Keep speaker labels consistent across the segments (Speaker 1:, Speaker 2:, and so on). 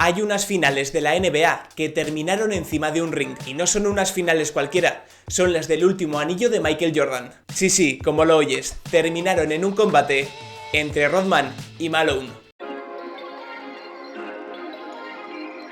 Speaker 1: Hay unas finales de la NBA que terminaron encima de un ring, y no son unas finales cualquiera, son las del último anillo de Michael Jordan. Sí, como lo oyes, terminaron en un combate entre Rodman y Malone.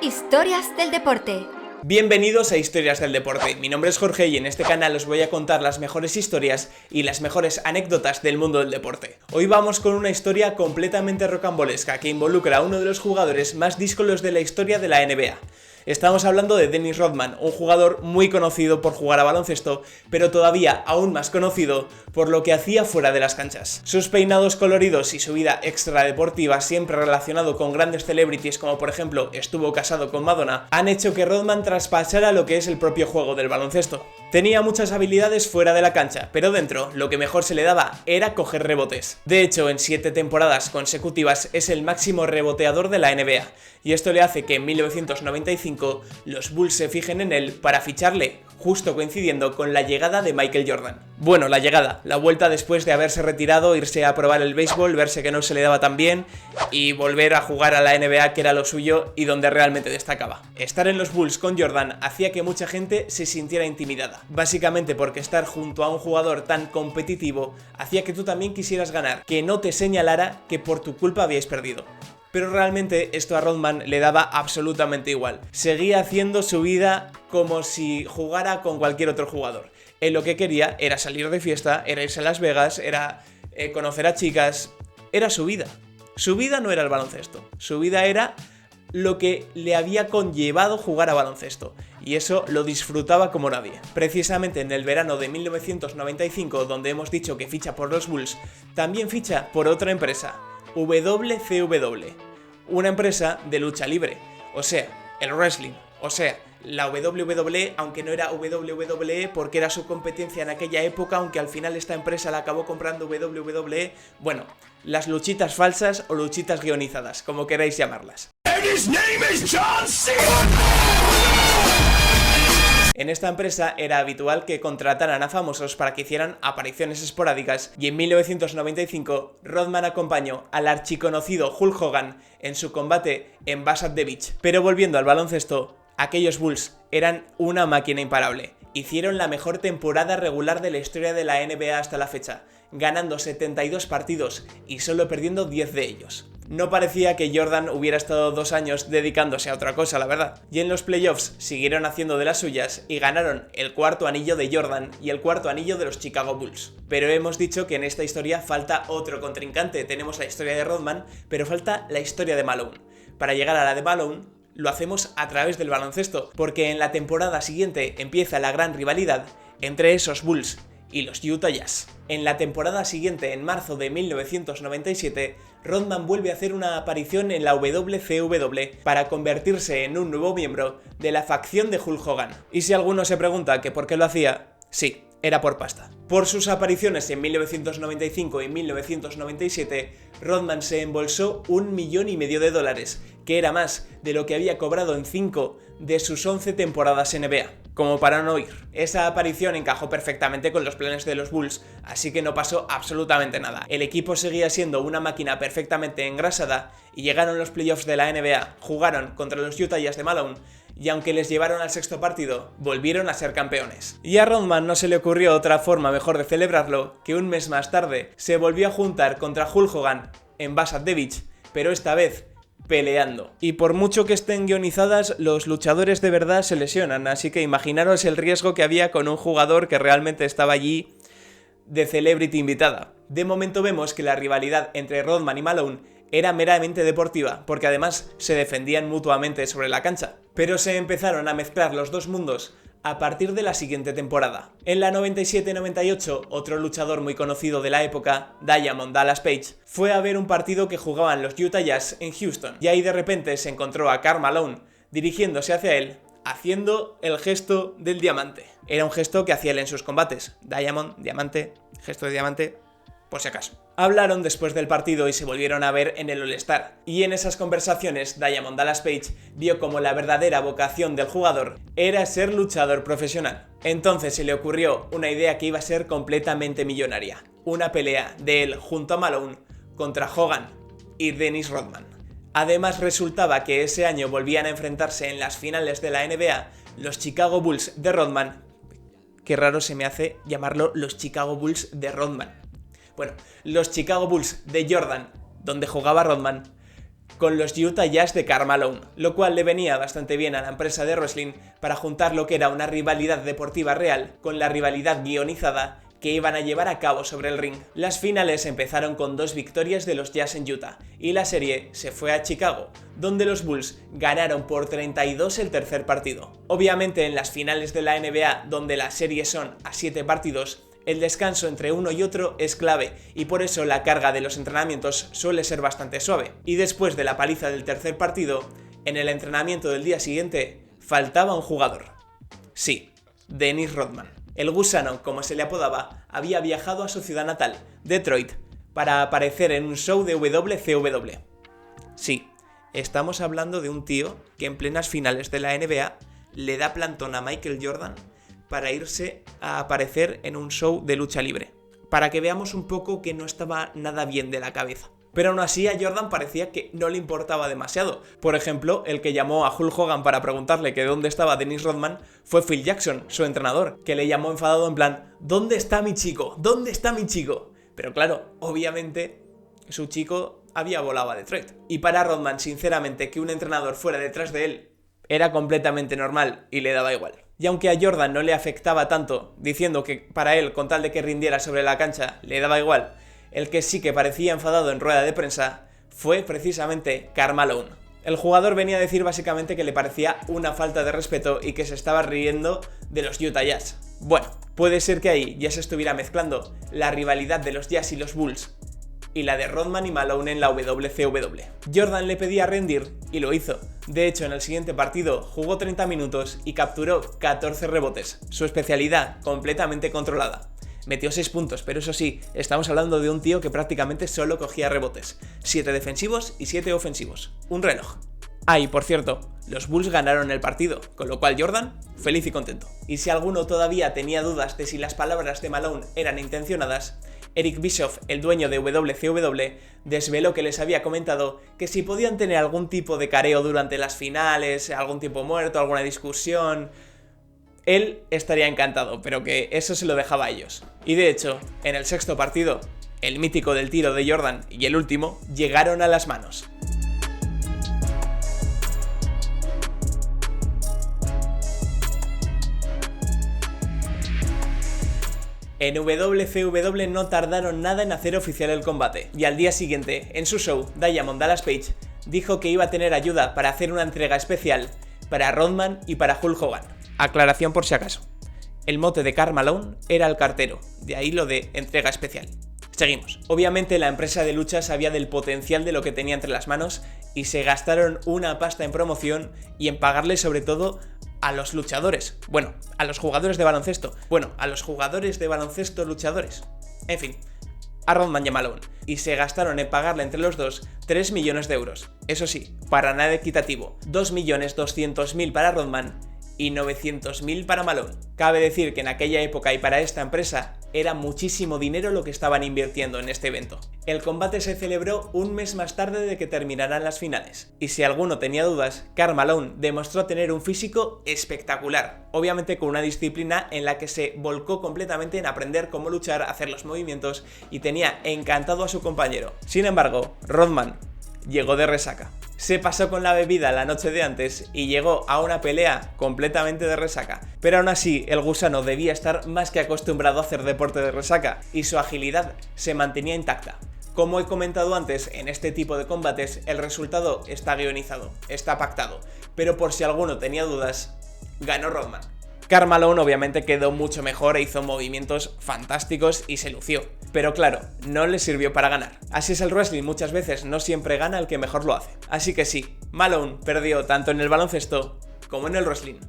Speaker 2: Historias del deporte.
Speaker 1: Bienvenidos a Historias del Deporte, mi nombre es Jorge y en este canal os voy a contar las mejores historias y las mejores anécdotas del mundo del deporte. Hoy vamos con una historia completamente rocambolesca que involucra a uno de los jugadores más díscolos de la historia de la NBA. Estamos hablando de Dennis Rodman, un jugador muy conocido por jugar a baloncesto, pero todavía aún más conocido por lo que hacía fuera de las canchas. Sus peinados coloridos y su vida extradeportiva, siempre relacionado con grandes celebrities como por ejemplo estuvo casado con Madonna, han hecho que Rodman traspasara lo que es el propio juego del baloncesto. Tenía muchas habilidades fuera de la cancha, pero dentro lo que mejor se le daba era coger rebotes. De hecho, en 7 temporadas consecutivas es el máximo reboteador de la NBA, y esto le hace que en 1995 los Bulls se fijen en él para ficharle, justo coincidiendo con la llegada de Michael Jordan. Bueno, la vuelta después de haberse retirado, irse a probar el béisbol, verse que no se le daba tan bien y volver a jugar a la NBA, que era lo suyo y donde realmente destacaba. Estar en los Bulls con Jordan hacía que mucha gente se sintiera intimidada, básicamente porque estar junto a un jugador tan competitivo hacía que tú también quisieras ganar, que no te señalara que por tu culpa habíais perdido. Pero realmente esto a Rodman le daba absolutamente igual. Seguía haciendo su vida como si jugara con cualquier otro jugador. Él lo que quería era salir de fiesta, era irse a Las Vegas, era conocer a chicas. Era su vida. Su vida no era el baloncesto. Su vida era lo que le había conllevado jugar a baloncesto. Y eso lo disfrutaba como nadie. Precisamente en el verano de 1995, donde hemos dicho que ficha por los Bulls, también ficha por otra empresa, WCW, una empresa de lucha libre, o sea, el wrestling, o sea, la WWE, aunque no era WWE porque era su competencia en aquella época, aunque al final esta empresa la acabó comprando WWE, bueno, las luchitas falsas o luchitas guionizadas, como queráis llamarlas. En esta empresa era habitual que contrataran a famosos para que hicieran apariciones esporádicas, y en 1995 Rodman acompañó al archiconocido Hulk Hogan en su combate en Bash at the Beach. Pero volviendo al baloncesto, aquellos Bulls eran una máquina imparable. Hicieron la mejor temporada regular de la historia de la NBA hasta la fecha, ganando 72 partidos y solo perdiendo 10 de ellos. No parecía que Jordan hubiera estado 2 años dedicándose a otra cosa, la verdad. Y en los playoffs siguieron haciendo de las suyas y ganaron el 4º anillo de Jordan y el 4º anillo de los Chicago Bulls. Pero hemos dicho que en esta historia falta otro contrincante. Tenemos la historia de Rodman, pero falta la historia de Malone. Para llegar a la de Malone, lo hacemos a través del baloncesto, porque en la temporada siguiente empieza la gran rivalidad entre esos Bulls y los Utah Jazz. En la temporada siguiente, en marzo de 1997, Rodman vuelve a hacer una aparición en la WCW para convertirse en un nuevo miembro de la facción de Hulk Hogan. Y si alguno se pregunta que por qué lo hacía, sí, era por pasta. Por sus apariciones en 1995 y 1997, Rodman se embolsó $1,5 millones, que era más de lo que había cobrado en 5 de sus 11 temporadas NBA. Como para no ir. Esa aparición encajó perfectamente con los planes de los Bulls, así que no pasó absolutamente nada. El equipo seguía siendo una máquina perfectamente engrasada y llegaron los playoffs de la NBA, jugaron contra los Utah Jazz de Malone y aunque les llevaron al 6º partido, volvieron a ser campeones. Y a Rodman no se le ocurrió otra forma mejor de celebrarlo que un mes más tarde se volvió a juntar contra Hulk Hogan en Bash at the Beach, pero esta vez peleando. Y por mucho que estén guionizadas, los luchadores de verdad se lesionan, así que imaginaros el riesgo que había con un jugador que realmente estaba allí de celebrity invitada. De momento vemos que la rivalidad entre Rodman y Malone era meramente deportiva, porque además se defendían mutuamente sobre la cancha. Pero se empezaron a mezclar los dos mundos a partir de la siguiente temporada. En la 97-98, otro luchador muy conocido de la época, Diamond Dallas Page, fue a ver un partido que jugaban los Utah Jazz en Houston, y ahí de repente se encontró a Karl Malone dirigiéndose hacia él, haciendo el gesto del diamante. Era un gesto que hacía él en sus combates. Diamond, diamante, gesto de diamante, por si acaso. Hablaron después del partido y se volvieron a ver en el All-Star. Y en esas conversaciones, Diamond Dallas Page vio como la verdadera vocación del jugador era ser luchador profesional. Entonces se le ocurrió una idea que iba a ser completamente millonaria. Una pelea de él junto a Malone contra Hogan y Dennis Rodman. Además resultaba que ese año volvían a enfrentarse en las finales de la NBA los Chicago Bulls de Rodman. Qué raro se me hace llamarlo los Chicago Bulls de Rodman. Bueno, los Chicago Bulls de Jordan, donde jugaba Rodman, con los Utah Jazz de Karl Malone, lo cual le venía bastante bien a la empresa de wrestling para juntar lo que era una rivalidad deportiva real con la rivalidad guionizada que iban a llevar a cabo sobre el ring. Las finales empezaron con 2 victorias de los Jazz en Utah y la serie se fue a Chicago, donde los Bulls ganaron por 32 el tercer partido. Obviamente en las finales de la NBA, donde las series son a 7 partidos, el descanso entre uno y otro es clave y por eso la carga de los entrenamientos suele ser bastante suave. Y después de la paliza del tercer partido, en el entrenamiento del día siguiente, faltaba un jugador. Sí, Dennis Rodman. El gusano, como se le apodaba, había viajado a su ciudad natal, Detroit, para aparecer en un show de WCW. Sí, estamos hablando de un tío que en plenas finales de la NBA le da plantón a Michael Jordan para irse a aparecer en un show de lucha libre, para que veamos un poco que no estaba nada bien de la cabeza. Pero aún así a Jordan parecía que no le importaba demasiado. Por ejemplo, el que llamó a Hulk Hogan para preguntarle que dónde estaba Dennis Rodman fue Phil Jackson, su entrenador, que le llamó enfadado en plan, ¿dónde está mi chico? ¿Dónde está mi chico? Pero claro, obviamente su chico había volado a Detroit. Y para Rodman, sinceramente, que un entrenador fuera detrás de él era completamente normal y le daba igual. Y aunque a Jordan no le afectaba tanto, diciendo que para él, con tal de que rindiera sobre la cancha, le daba igual, el que sí que parecía enfadado en rueda de prensa fue precisamente Karl Malone. El jugador venía a decir básicamente que le parecía una falta de respeto y que se estaba riendo de los Utah Jazz. Bueno, puede ser que ahí ya se estuviera mezclando la rivalidad de los Jazz y los Bulls y la de Rodman y Malone en la WCW. Jordan le pedía rendir y lo hizo. De hecho, en el siguiente partido jugó 30 minutos y capturó 14 rebotes, su especialidad completamente controlada. Metió 6 puntos, pero eso sí, estamos hablando de un tío que prácticamente solo cogía rebotes. 7 defensivos y 7 ofensivos. Un reloj. Ah, y por cierto, los Bulls ganaron el partido, con lo cual Jordan, feliz y contento. Y si alguno todavía tenía dudas de si las palabras de Malone eran intencionadas, Eric Bischoff, el dueño de WCW, desveló que les había comentado que si podían tener algún tipo de careo durante las finales, algún tipo muerto, alguna discusión, él estaría encantado, pero que eso se lo dejaba a ellos. Y de hecho, en el sexto partido, el mítico del tiro de Jordan y el último llegaron a las manos. En WCW no tardaron nada en hacer oficial el combate, y al día siguiente, en su show, Diamond Dallas Page dijo que iba a tener ayuda para hacer una entrega especial para Rodman y para Hulk Hogan. Aclaración por si acaso. El mote de Karl Malone era el cartero, de ahí lo de entrega especial. Seguimos. Obviamente la empresa de lucha sabía del potencial de lo que tenía entre las manos y se gastaron una pasta en promoción y en pagarle sobre todo a los luchadores. Bueno, a los jugadores de baloncesto. Bueno, a los jugadores de baloncesto luchadores. En fin, a Rodman y a Malone. Y se gastaron en pagarle entre los dos 3 millones de euros. Eso sí, para nada equitativo. 2.200.000 para Rodman y 900.000 para Malone. Cabe decir que en aquella época y para esta empresa era muchísimo dinero lo que estaban invirtiendo en este evento. El combate se celebró un mes más tarde de que terminaran las finales. Y si alguno tenía dudas, Karl Malone demostró tener un físico espectacular. Obviamente con una disciplina en la que se volcó completamente en aprender cómo luchar, hacer los movimientos y tenía encantado a su compañero. Sin embargo, Rodman llegó de resaca. Se pasó con la bebida la noche de antes y llegó a una pelea completamente de resaca. Pero aún así, el gusano debía estar más que acostumbrado a hacer deporte de resaca y su agilidad se mantenía intacta. Como he comentado antes, en este tipo de combates el resultado está guionizado, está pactado, pero por si alguno tenía dudas, ganó Rodman. Karl Malone obviamente quedó mucho mejor e hizo movimientos fantásticos y se lució. Pero claro, no le sirvió para ganar. Así es el wrestling, muchas veces no siempre gana el que mejor lo hace. Así que sí, Malone perdió tanto en el baloncesto como en el wrestling.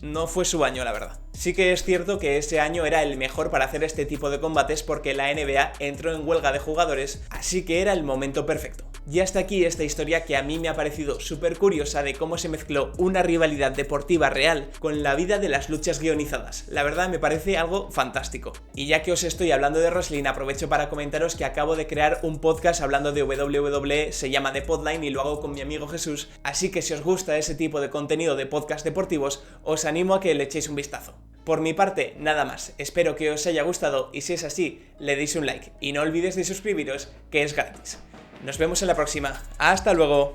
Speaker 1: No fue su año, la verdad. Sí que es cierto que ese año era el mejor para hacer este tipo de combates porque la NBA entró en huelga de jugadores, así que era el momento perfecto. Y hasta aquí esta historia que a mí me ha parecido súper curiosa de cómo se mezcló una rivalidad deportiva real con la vida de las luchas guionizadas. La verdad me parece algo fantástico. Y ya que os estoy hablando de wrestling, aprovecho para comentaros que acabo de crear un podcast hablando de WWE, se llama The Podline y lo hago con mi amigo Jesús, así que si os gusta ese tipo de contenido de podcast deportivos, os animo a que le echéis un vistazo. Por mi parte, nada más, espero que os haya gustado y si es así, le deis un like y no olvidéis de suscribiros, que es gratis. Nos vemos en la próxima. ¡Hasta luego!